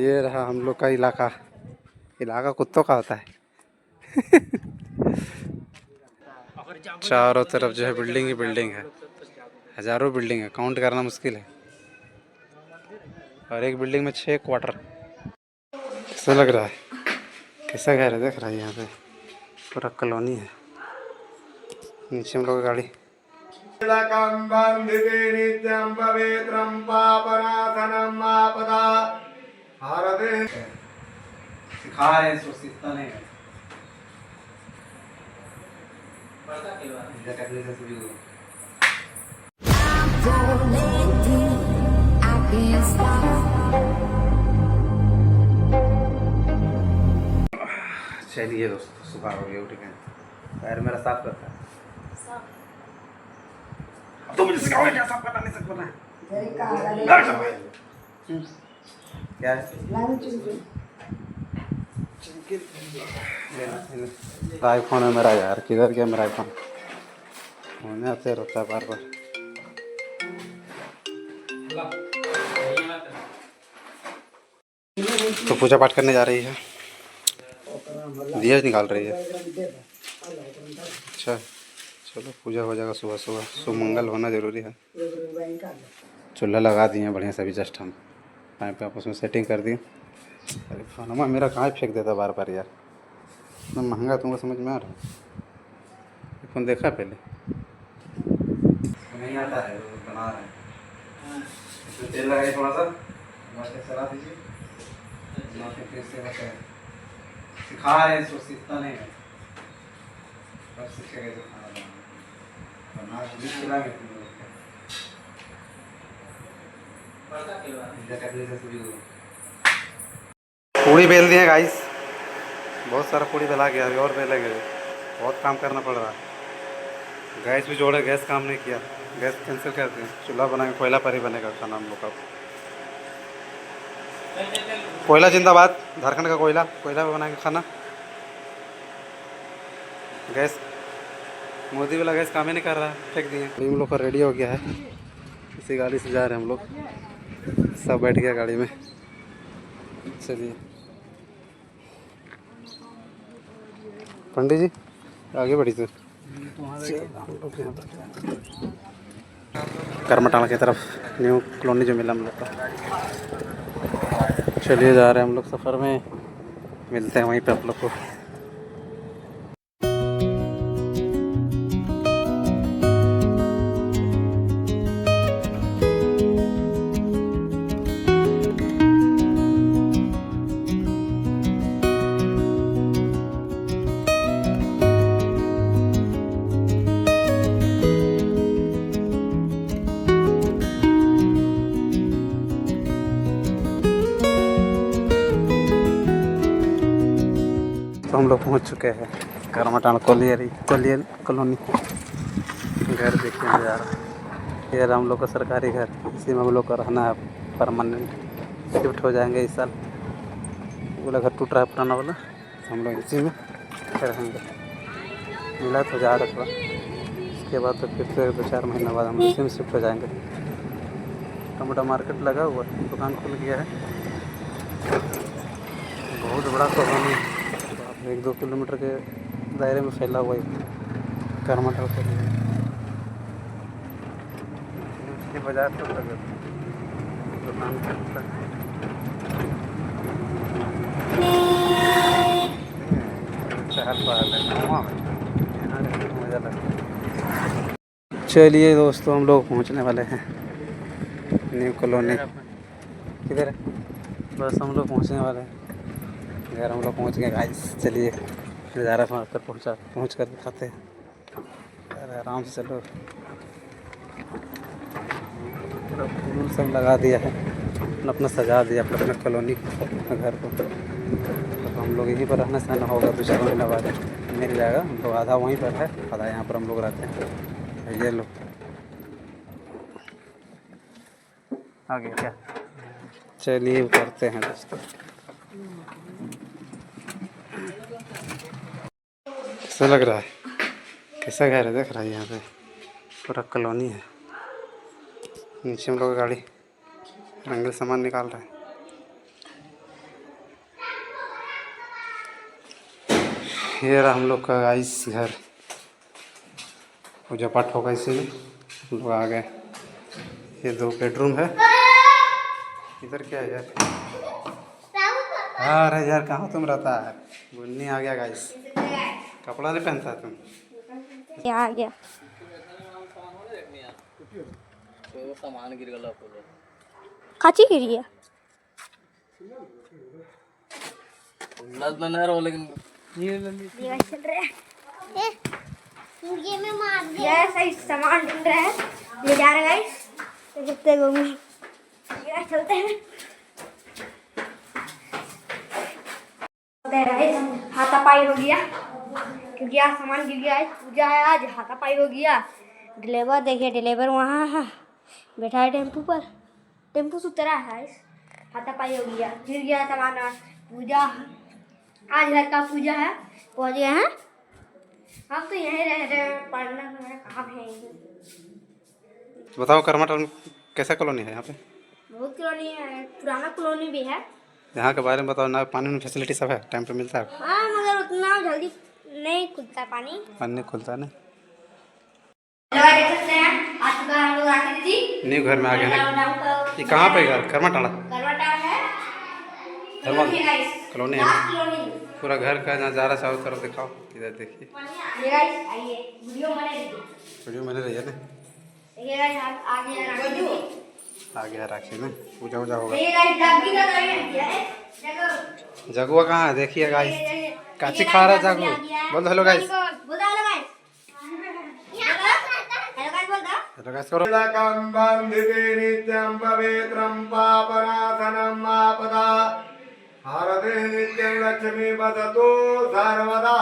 ये रहा हम लोग का इलाका। इलाका कुत्तों का होता है। चारों तरफ जो है बिल्डिंग ही बिल्डिंग है, हजारों बिल्डिंग है, काउंट करना मुश्किल है। और एक बिल्डिंग में 6 क्वार्टर। कैसा लग रहा है, कैसा घर है देख रहा है। यहाँ पे पूरा कॉलोनी है। नीचे हम लोग गाड़ी। सिखा रहे हैं, सीखता नहीं है। चलिए दोस्तों, सुबह हो गया, उठ गए। पैर मेरा साफ करता है। तो मुझे सिखाओगे क्या साफ करना, नहीं सकता है क्या है? आईफोन है मेरा यार, किधर गया मेरा आईफोन? होने आते रहता है बार बार। तो पूजा पाठ करने जा रही है, दिया निकाल रही है। अच्छा चलो, पूजा हो जाएगा सुबह सुबह। सुमंगल होना जरूरी है। चूल्हा लगा दिए हैं बढ़िया से, अभी जस्ट हम पाइप आपस में सेटिंग कर दिए। अरे फोनमा मेरा कहाँ फेंक देता बार बार यार, इतना महंगा तुमको समझ में आ रहा है? फ़ोन देखा पहले नहीं आता है, बना रहे हैं। इसमें तेल लगाइए थोड़ा सा, मस्त चला दीजिए। सिखा रहे हैं, इसको सीखता नहीं है। बस सीखेगा तो खाना बनाना खिलाएंगे। पूड़ी बेल दिए गाइस, बहुत सारा पूड़ी बेला गया, अभी और बेलेंगे। बहुत काम करना पड़ रहा है। गैस भी जोड़े, गैस काम नहीं किया, गैस कैंसिल कर दिए। चूल्हा बनाएंगे, कोयला पर ही बनेगा खाना हम लोग का। कोयला जिंदाबाद, झारखंड का कोयला, कोयला पे बनाएंगे खाना। गैस, मोदी वाला गैस काम ही नहीं कर रहा है, फेंक दिए। हम लोग का रेडी हो गया है, इसी गाड़ी से जा रहे हैं हम लोग। सब बैठ गया गाड़ी में। चलिए पंडित जी आगे बढ़ी तो करमटाना की तरफ, न्यू कॉलोनी जो मिला हम लोग का। चलिए जा रहे हैं हम लोग सफ़र में, मिलते हैं वहीं पे आप लोग को। तो हम लोग पहुंच चुके हैं करमटाना कोलियर कॉलोनी। घर देखने जा रहा है, ये हम लोग का सरकारी घर, इसी में हम लोग का रहना है परमानेंट। शिफ्ट हो जाएंगे इस साल। वाला घर टूट रहा है पुराना वाला, हम लोग इसी में रहेंगे। मिला तो जा रहा था, उसके बाद तो फिर से 2-4 महीने बाद हम इसी में शिफ्ट हो जाएंगे। टमाटर मार्केट लगा हुआ है, दुकान खुल गया है। बहुत बड़ा कॉलोनी, 1-2 किलोमीटर के दायरे में फैला हुआ है करमटा कॉलोनी। उसकी बाजार तो लगे दुकान मज़ा लगता है। चलिए दोस्तों, हम लोग पहुंचने वाले हैं न्यू कॉलोनी। किधर है? बस हम लोग पहुंचने वाले हैं घर, हम लोग पहुंच गए गाइस। चलिए नज़ारा मारकर पहुंच कर दिखाते हैं। अरे आराम से चलो, पूरा फूल सब लगा दिया है, अपना सजा दिया अपने कॉलोनी घर को। तो हम लोग यहीं पर रहना सहना होगा, 2-4 महीने बाद मिल जाएगा। हम लोग आधा वहीं पर है, आधा यहाँ पर हम लोग रहते हैं। ये लोग आगे क्या, चलिए उतरते हैं दोस्तों। कैसा लग रहा है, कैसा घर है देख रहा है। यहाँ पे पूरा कॉलोनी है। नीचे हम लोग गाड़ी रंगील सामान निकाल रहे हैं। ये रहा हम लोग का गाइस घर। पूजा पाठ होगा इसीलिए हम लोग आ गए। ये 2 बेडरूम है। इधर क्या है यार? हाँ अरे यार कहाँ तुम रहता है? बुन्नी आ गया गाइस। कपड़ा नहीं पहनता है तुम? आ गया सामान गिर गया काची गिर गया बना रहा लेकिन ये चल रहा है ये में मार दिया सही सामान ढूंढ रहा है ले जा रहा है गाइस तो देखते हैं ये चलते हैं हाथापाई हो गया क्योंकि आज सामान गिर गया है। पूजा है आज, हाथापाई हो गया। डिलीवर देखिए, डिलीवर वहाँ है बैठा है टेम्पू पर, टेम्पू से उतरा है। हाथापाई हो गया, गिर गया सामान। आज पूजा, आज घर का पूजा है, पहुँच गए हैं हम तो यहीं रह रहे हैं, पढ़ना हमारा काम है। बताओ करमाटाउन कैसा कॉलोनी है यहाँ पे? बहुत कॉलोनी है, पुराना कॉलोनी भी है। यहाँ के बारे में बताओ ना। पानी में फैसिलिटी सब है, टाइम पे मिलता है? हाँ मगर उतना जल्दी नहीं खुलता पानी नहीं खुलता है ना। देख सकते हैं आज का हम लोग आके थी न्यू घर में आ गए हैं। ये कहाँ पे घर? करमाटाउन है कॉलोनी है। पूरा घर का नज़ारा चारों तरफ दिखाओ। इधर देखिए, वीडियो मैंने रही है ना। आगे राखी में पूजा वूजा होगा। जगुआ कहाँ है? देखिए गाइस, काची खा रहा है जगू। बोल हेलो गाइस। हेलो गाइस करो। नित्यं पवित्रं पापनाशनं आपदा हरते नित्यं लक्ष्मी वदतु सर्वदा।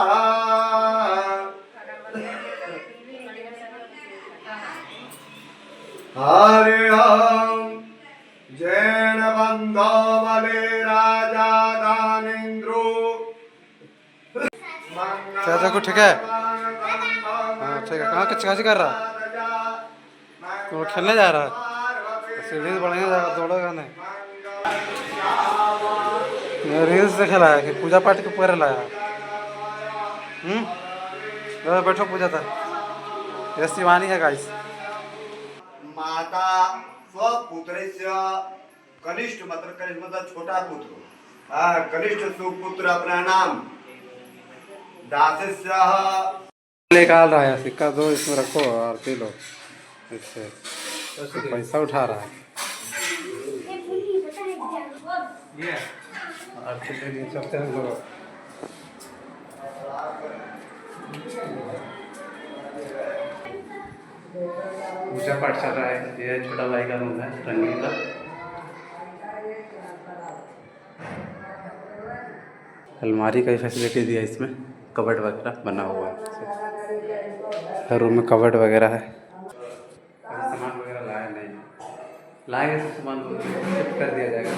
हरि ओम जैन बंधो बले राजा दानेन्द्रो। क्या जगू ठीक है? हाँ ठीक है। कहाँ काची कर रहा? वो खेलने जा रहा है। सीढ़ी से बढ़िया जाएगा, दौड़ेगा नहीं। रील्स देखे लाया कि पूजा पाठ के पूरे लाया। बैठो पूजा था। ये शिवानी है गाइस। माता स्वपुत्रस्य कनिष्ठ मतलब छोटा पुत्र, कनिष्ठ सुपुत्र अपना नाम दासस्य निकाल रहा है। सिक्का दो इसमें रखो और पी लो। इससे पैसा उठा रहा है। चलते हैं लोग। पूजा पाठ चल रहा है। ये छोटा भाई का रूम है, रंगीन का। अलमारी का फैसिलिटी दिया इसमें, कबर्ड वगैरह बना हुआ है। हर रूम में कबर्ड वगैरह है। सामान वगैरह लाया नहीं, लाएंगे तो सामान शिफ्ट कर दिया जाएगा।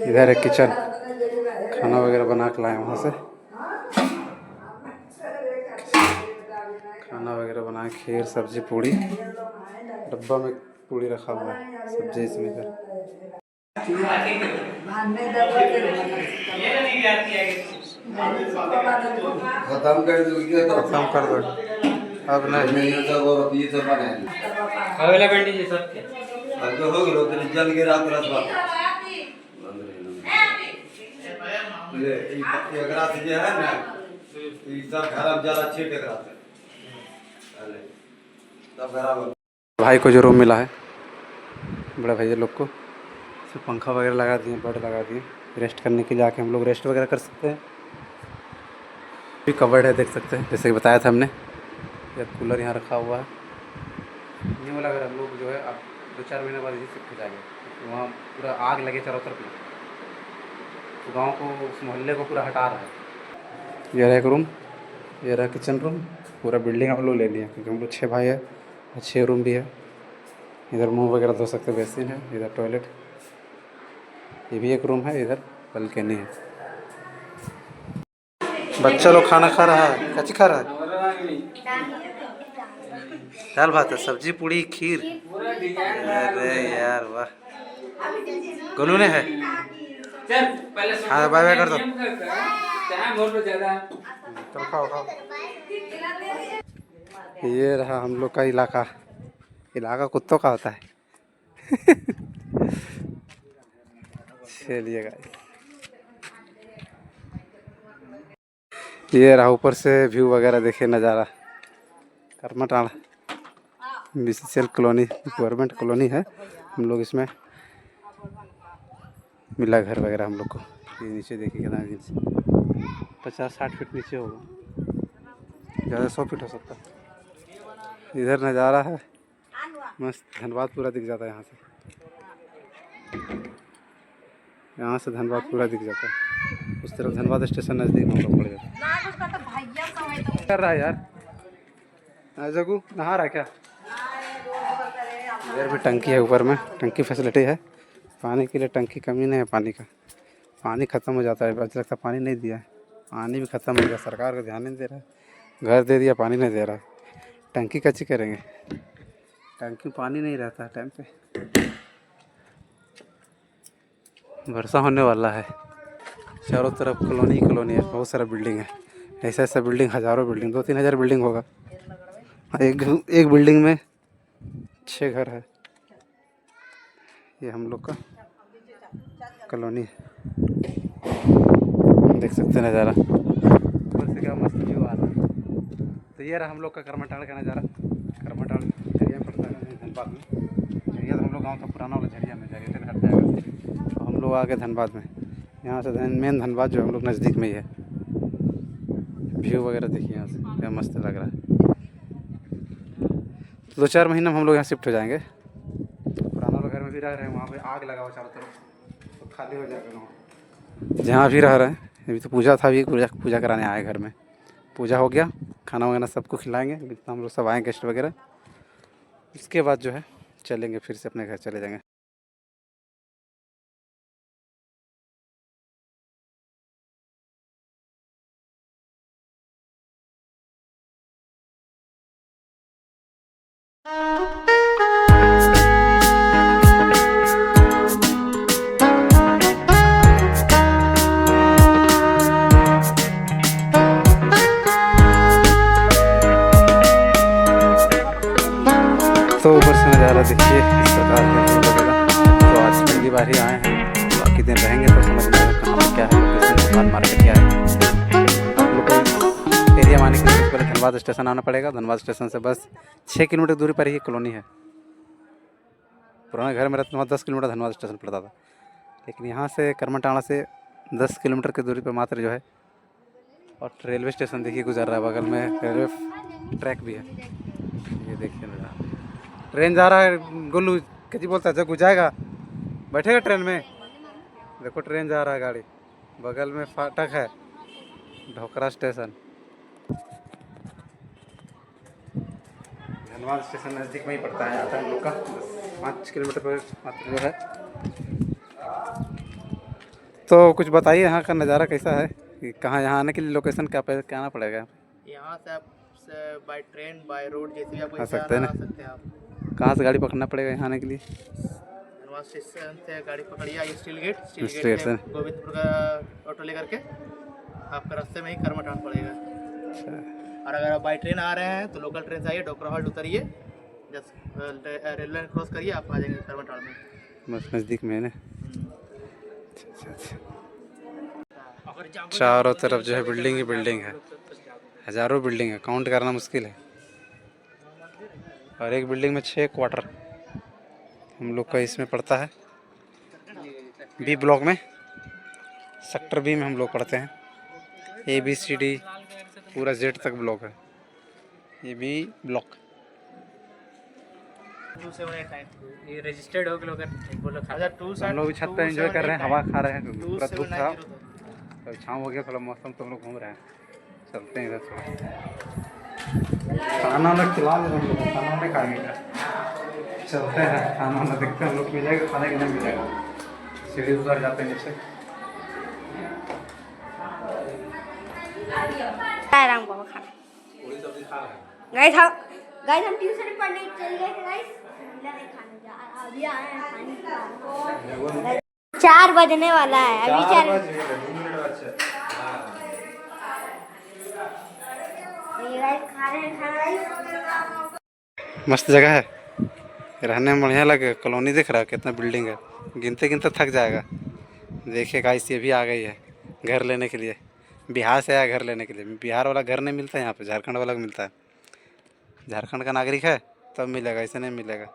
इधर है किचन, खाना वगैरह बना के लाए वहाँ से। खाना वगैरह बनाए, खीर सब्जी पूड़ी, डब्बा में पूड़ी रखा हुआ है, सब्जी इसमें है। खत्म कर दो। अब नहीं अगला बेंडी जी सब के अब हो गलो तो जल गिरा तुरंत बात ये एकरा से जे है ना, ई सब घर में जला छीट एकरा से अरे सब बराबर। भाई को जो रूम मिला है, बड़ा भैया लोग को, सिर्फ पंखा वगैरह लगा दिए, बेड लगा दिए। रेस्ट करने के लिए आके हम लोग रेस्ट वगैरह कर सकते हैं। भी कवर्ड है, देख सकते हैं, जैसे कि बताया था हमने। या कूलर यहाँ रखा हुआ है। ये वाला अगर हम लोग जो है अब 2-4 महीने बाद यही शिफ्ट हो जाएंगे, तो वहाँ पूरा आग लगे चारों तरफ में, तो गाँव को, उस मोहल्ले को पूरा हटा रहा है। ये रहा एक रूम, ये रहा किचन रूम। पूरा बिल्डिंग हम लोग ले लिए क्योंकि हम लोग 6 भाई है और 6 रूम भी है। इधर मुँह वगैरह धो सकते, बेसिन है, इधर टॉयलेट, ये भी एक रूम है, इधर बालकनी है। बच्चा लोग खाना खा रहा है। कच्ची खा रहा है? दाल भात है, सब्जी पूड़ी खीर। अरे यार वाह, गोलू ने है। चल पहले हाँ बाय बाय कर दो। टाइम हो ज्यादा। चल खाओ खाओ। ये रहा हम लोग का इलाका। इलाका कुत्तों का होता है। चलिए गाइस, ये रहा ऊपर से व्यू वगैरह देखिए नज़ारा। करमटाड़ा BCCL कॉलोनी गवर्नमेंट कॉलोनी है। हम लोग इसमें मिला घर वगैरह हम लोग को। ये नीचे देखिए कितना नीचे 50-60 फीट नीचे होगा, ज़्यादा 100 फीट हो सकता है। इधर नज़ारा है मस्त, धनबाद पूरा दिख जाता है यहाँ से। यहाँ से धनबाद पूरा दिख जाता है। उस तरफ धनबाद स्टेशन नज़दीक हम लोग पड़ जाता है। कर रहा है यार जगू, नहा रहा है क्या? इधर भी टंकी है, ऊपर में टंकी फैसिलिटी है पानी के लिए। टंकी कमी नहीं है पानी का, पानी ख़त्म हो जाता है। बस लगता पानी नहीं दिया है, पानी भी ख़त्म हो गया। सरकार को ध्यान नहीं दे रहा है, घर दे दिया पानी नहीं दे रहा है। टंकी कच्ची करेंगे, टंकी पानी नहीं रहता टाइम पे। वर्षा होने वाला है, चारों तरफ कॉलोनी कॉलोनी है, बहुत सारा बिल्डिंग है। ऐसा ऐसा बिल्डिंग, हज़ारों बिल्डिंग, 2-3 हज़ार बिल्डिंग होगा। एक बिल्डिंग में 6 घर है। ये हम लोग का कॉलोनी है, देख सकते हैं नज़ारा। ऊपर से क्या मस्त व्यू आ रहा है। तो ये रहा हम लोग का करमटाड़ का नज़ारा। करमटाड़ झरिया में पड़ता है, धनबाद में। झरिया तो हम लोग गाँव का पुराना वाला झरिया में, झरिया से हट जाएगा तो हम लोग आ गए धनबाद में। यहाँ से मेन धनबाद जो हम लोग नज़दीक में ही है। व्यू वगैरह देखिए यहाँ से, क्या मस्त लग रहा है। 2-4 महीने में हम लोग यहाँ शिफ्ट हो जाएंगे। पुराना वाला घर में भी रह रहे हैं, वहाँ पे आग लगा हुआ चारों तरफ, तो खाली हो जाएगा वहाँ। जहाँ भी रह रहे हैं, अभी तो पूजा था, अभी पूजा कराने आए घर में। पूजा हो गया, खाना वगैरह सबको खिलाएंगे, हम लोग सब आए गेस्ट वगैरह। उसके बाद जो है चलेंगे, फिर से अपने घर चले जाएंगे। तो ऊपर से नज़ारा देखिए इस प्रकार है वगैरह। तो आज पहली बार ही आए हैं, बाकी दिन रहेंगे तो समझ में आएगा कहाँ पर क्या है, लोकेशन धनबाद मार्केट क्या है। आप लोग को एरिया माने के लिए पहले धनबाद स्टेशन आना पड़ेगा। धनबाद स्टेशन से बस 6 किलोमीटर दूरी पर ही कॉलोनी है। पुराना घर में रहता 10 किलोमीटर धनबाद स्टेशन पड़ता था, लेकिन यहाँ से करमटाड़ा से 10 किलोमीटर की दूरी पर मात्र जो है। और रेलवे स्टेशन देखिए गुजर रहा है, बगल में रेलवे ट्रैक भी है। ये देखिए नज़ारा, ट्रेन जा रहा है। गोलू कैसी बोलता है, जगू जाएगा, बैठेगा ट्रेन में। देखो ट्रेन जा रहा है, गाड़ी बगल में फाटक है, ढोकरा स्टेशन। धनबाद स्टेशन नज़दीक में ही पड़ता है, आता है हम लोग का 5 किलोमीटर पर मात्र जो है। तो कुछ बताइए यहाँ का नज़ारा कैसा है, कि कहाँ यहाँ आने के लिए लोकेशन क्या आना पड़ेगा? यहाँ से आप बाय ट्रेन बाय रोड जैसे भी आपको आ सकते हैं ना? सकते हैं आप। कहाँ से गाड़ी पकड़ना पड़ेगा यहाँ आने के लिए? धनबाद स्टेशन से गाड़ी पकड़िए, आइए स्टील गेट स्टेशन से गोविंदपुर का ऑटो लेकर के आपका रास्ते में ही करमटाड़ पड़ेगा। और अगर आप बाई ट्रेन आ रहे हैं तो लोकल ट्रेन से आइए, डोकरा हॉल्ट उतरिए, जस्ट रेलवे लाइन क्रॉस करिए, आप आ जाएंगे करमटाड़ में। बस नज़दीक में है ना। अच्छा। चारों तरफ जो है बिल्डिंग ही बिल्डिंग है, हज़ारों बिल्डिंग है, काउंट करना मुश्किल है। और एक बिल्डिंग में 6 क्वार्टर हम लोग का इसमें पड़ता है। बी ब्लॉक में, सेक्टर बी में हम लोग पढ़ते हैं। ABCD पूरा Z तक ब्लॉक है, ये बी ब्लॉक। 2789 ये रजिस्टर्ड हो लोग बोलो। हम लोग भी छत पे एंजॉय कर रहे हैं, हवा खा रहे हैं। पूरा धूप था, तो छाँव हो गया थोड़ा मौसम, तो हम लोग घूम रहे हैं। चलते हैं इधर थोड़ा, खाना वाना खिला दे हम लोग, खाना वाना खाएंगे क्या? चलते हैं, खाना वाना देखते हैं हम लोग मिलेगा, खाने के नहीं मिलेगा। सीढ़ी उतर जाते हैं नीचे। आराम को खाना पूरी सब्जी खा रहे हैं। गाइस हम ट्यूशन पढ़ने चल गए थे गाइस, खाने जा अभी आए हैं खाने। 4 बजने वाला है अभी 4 खा रहे हैं खाना। मस्त जगह है, रहने में बढ़िया लगे। कॉलोनी दिख रहा है कितना बिल्डिंग है, गिनते गिनते थक जाएगा। देखिए गाइस ये भी आ गई है घर लेने के लिए, बिहार से आया घर लेने के लिए। बिहार वाला घर नहीं मिलता है यहाँ पे, झारखंड वाला मिलता है। झारखंड का नागरिक है तब मिलेगा, ऐसे नहीं मिलेगा।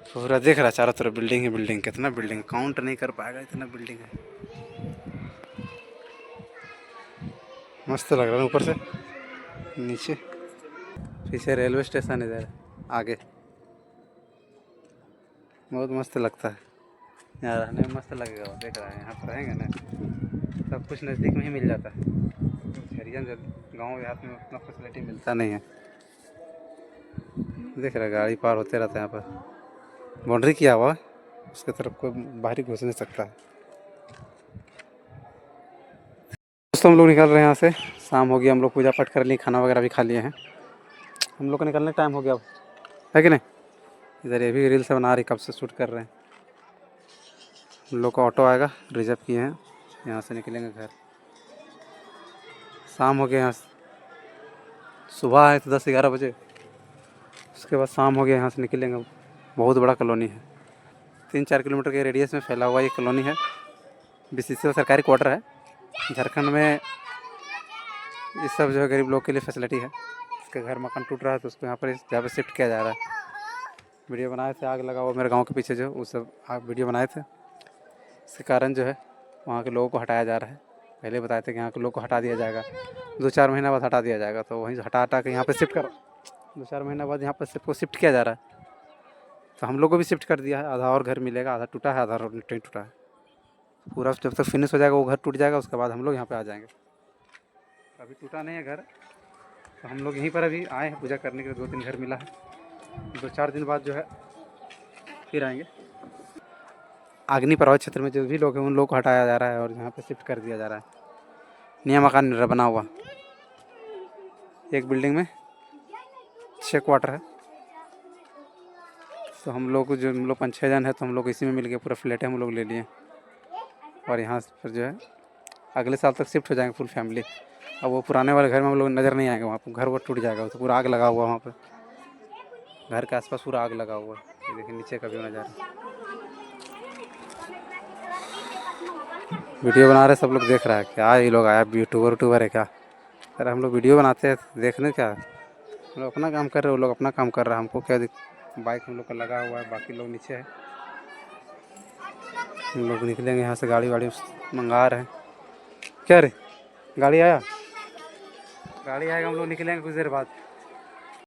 पूरा दिख रहा है चारों तरफ बिल्डिंग ही बिल्डिंग। कितना बिल्डिंग काउंट नहीं कर पाएगा, इतना बिल्डिंग है। मस्त लग रहा है ऊपर से नीचे। पीछे रेलवे स्टेशन इधर आगे, बहुत मस्त लगता है यहाँ रहने में। मस्त लगेगा, देख रहा है यहाँ पर रहेंगे ना, सब कुछ नज़दीक में ही मिल जाता है। हरियाण गाँव देहात में उतना फैसिलिटी मिलता नहीं है। देख रहा है गाड़ी पार होते रहता है यहाँ पर, बाउंड्री किया हुआ, उसके तरफ कोई बाहरी घुस नहीं सकता है। दोस्तों हम लोग निकल रहे हैं यहाँ से, शाम हो गया, हम लोग पूजा पाठ कर लिए, खाना वगैरह भी खा लिए हैं। हम लोग का निकलने का टाइम हो गया अब, है कि नहीं। इधर ये भी रील्स बना रही, कब से शूट कर रहे हैं। हम लोग का ऑटो आएगा, रिजर्व किए हैं, यहाँ से निकलेंगे घर। शाम हो गया, यहाँ सुबह है तो 10-11 बजे, उसके बाद शाम हो गया, यहाँ से निकलेंगे। बहुत बड़ा कॉलोनी है, 3-4 किलोमीटर के रेडियस में फैला हुआ ये कॉलोनी है। बीसीसी सरकारी क्वार्टर है। झारखंड में ये सब जो है गरीब लोग के लिए फैसिलिटी है। इसके घर मकान टूट रहा है तो उसको यहाँ पर शिफ्ट किया जा रहा है। वीडियो बनाए थे, आग लगा हुआ मेरे गांव के पीछे जो, वो सब आग वीडियो बनाए थे। इसके कारण जो है वहाँ के लोगों को हटाया जा रहा है। पहले बताए थे कि यहाँ के लोगों को हटा दिया जाएगा, 2-4 महीना बाद हटा दिया जाएगा। तो वहीं हटा के यहाँ पे शिफ्ट कर, 2-4 महीना बाद यहाँ पर सबको शिफ्ट किया जा रहा है। तो हम लोग को भी शिफ्ट कर दिया है। आधा और घर मिलेगा, आधा टूटा है, आधा नहीं टूटा है। पूरा जब तक फिनिश हो जाएगा वो घर टूट जाएगा, उसके बाद हम लोग यहाँ पे आ जाएंगे। अभी टूटा नहीं है घर, तो हम लोग यहीं पर अभी आए हैं पूजा करने के लिए। 2-3 घर मिला है, 2-4 दिन बाद जो है फिर आएंगे। आग्नि प्रभावित क्षेत्र में जो भी लोग हैं उन लोगों को हटाया जा रहा है और यहाँ पे शिफ्ट कर दिया जा रहा है। नया मकान बना हुआ, एक बिल्डिंग में 6 क्वार्टर है। तो हम लोग जो हम लोग 5-6 जन है, तो हम लोग इसी में मिल गए, पूरा फ्लैट हम लोग ले लिए। और यहाँ पर जो है अगले साल तक शिफ्ट हो जाएंगे फुल फैमिली। अब वो पुराने वाले घर में हम लोग नज़र नहीं आएंगे, वहाँ पर घर वो टूट जाएगा, तो पूरा आग लगा हुआ वहाँ पर। घर के आसपास पूरा आग लगा हुआ है। देखिए नीचे का व्यू नज़ारा। वीडियो बना रहे सब लोग, देख रहा है क्या ये लोग आया यूट्यूबर है क्या। अरे हम लोग वीडियो बनाते हैं देखने क्या, हम लोग अपना काम कर रहे हैं, वो लोग अपना काम कर रहा है। हमको क्या बाइक हम लोग का लगा हुआ है, बाकी लोग नीचे है। हम लोग निकलेंगे यहाँ से, गाड़ी वाड़ी मंगा रहे हैं। क्या रे गाड़ी आया, गाड़ी आएगा, हम लोग निकलेंगे कुछ देर बाद।